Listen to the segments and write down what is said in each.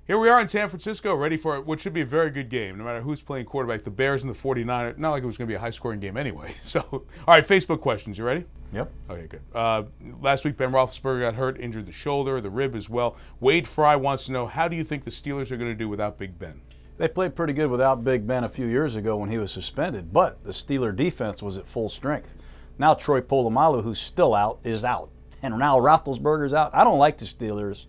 Here we are in San Francisco, ready for what should be a very good game, no matter who's playing quarterback. The Bears and the 49ers, not like it was going to be a high-scoring game anyway. So, all right, Facebook questions. You ready? Yep. Okay, good. Last week, Ben Roethlisberger got hurt, injured the shoulder, the rib as well. Wade Fry wants to know, how do you think the Steelers are going to do without Big Ben? They played pretty good without Big Ben a few years ago when he was suspended, but the Steeler defense was at full strength. Now Troy Polamalu, who's still out, is out. And now Roethlisberger's out. I don't like the Steelers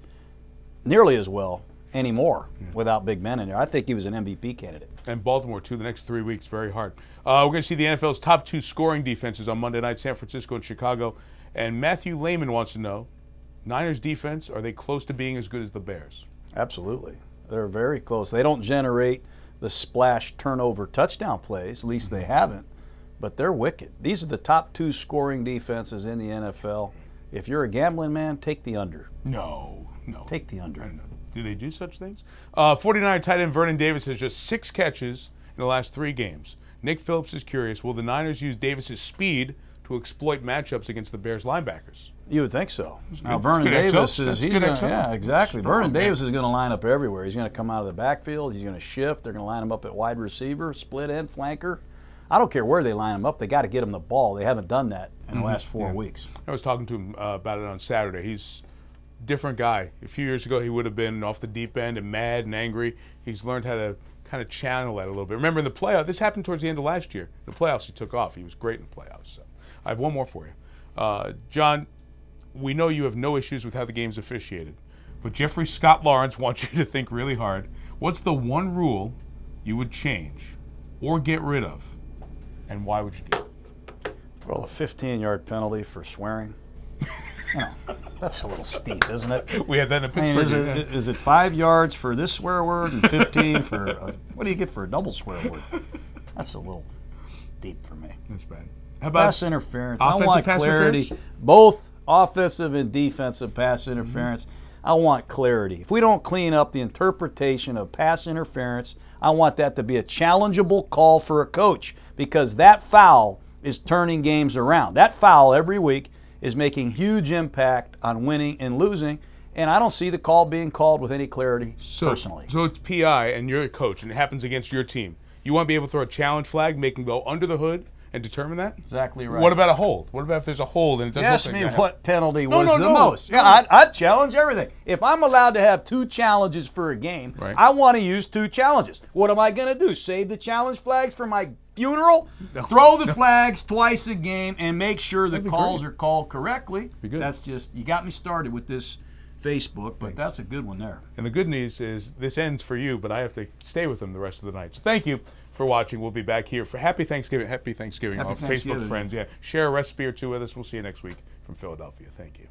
nearly as well anymore without Big Ben in there. I think he was an MVP candidate. And Baltimore, too, the next 3 weeks, very hard. We're going to see the NFL's top 2 scoring defenses on Monday night, San Francisco and Chicago. And Matthew Lehman wants to know, Niners defense, are they close to being as good as the Bears? Absolutely. They're very close. They don't generate the splash turnover touchdown plays, at least they haven't, but they're wicked. These are the top 2 scoring defenses in the NFL. If you're a gambling man, take the under. No. Take the under. I don't know. Do they do such things? 49 tight end Vernon Davis has just 6 catches in the last 3 games. Nick Phillips is curious, will the Niners use Davis's speed to exploit matchups against the Bears linebackers? You would think so. Now, good. Vernon Davis is, yeah, exactly. Strong, Vernon Davis is going to line up everywhere. He's going to come out of the backfield. He's going to shift. They're going to line him up at wide receiver, split end, flanker. I don't care where they line him up. They got to get him the ball. They haven't done that in the last 4 weeks. I was talking to him about it on Saturday. He's a different guy. A few years ago, he would have been off the deep end and mad and angry. He's learned how to kind of channel that a little bit. Remember, in the playoffs, this happened towards the end of last year. In the playoffs, he took off. He was great in the playoffs. So I have one more for you. John, we know you have no issues with how the game's officiated, but Jeffrey Scott Lawrence wants you to think really hard. What's the one rule you would change or get rid of, and why would you do it? Well, a 15-yard penalty for swearing. That's a little steep, isn't it? We had that in Pittsburgh. Is it 5 yards for this swear word and 15 for what do you get for a double swear word? That's a little deep for me. That's bad. How about pass interference? I want pass clarity. interference? Both offensive and defensive pass interference. I want clarity. If we don't clean up the interpretation of pass interference, I want that to be a challengeable call for a coach, because that foul is turning games around. That foul every week is making huge impact on winning and losing, and I don't see the call being called with any clarity personally. So it's PI, and you're a coach, and it happens against your team. You want to be able to throw a challenge flag, make them go under the hood, and determine that? Exactly right. What about a hold? What about if there's a hold and it doesn't Ask me what penalty was the no. most. Yeah, I'd challenge everything. If I'm allowed to have 2 challenges for a game, right, I want to use 2 challenges. What am I going to do? Save the challenge flags for my funeral? No. Throw the flags twice a game and make sure the calls are called correctly. Be good. That's just, you got me started with this Facebook, but Thanks. That's a good one there. And the good news is this ends for you, but I have to stay with them the rest of the night. So thank you for watching. We'll be back here for Happy Thanksgiving. Happy Thanksgiving, Happy Facebook Thanksgiving. friends. Yeah, share a recipe or 2 with us. We'll see you next week from Philadelphia. Thank you.